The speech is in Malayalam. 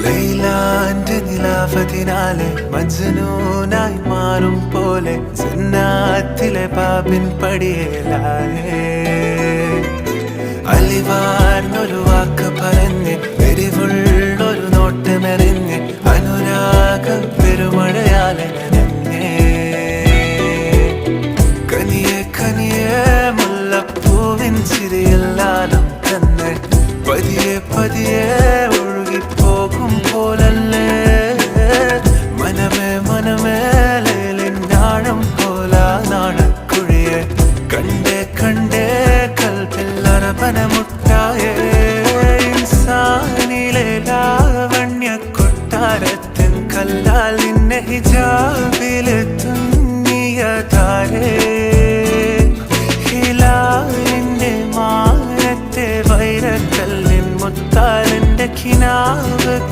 ലൈലാന്റെ നിലാവതിനാലെ മജ്നൂനായി മാറും പോലെ ജന്നാത്തിലെ ബാബിൻ പടിയേലായേ അലിവാർന്നൊരു വാക്ക് പറഞ്ഞ്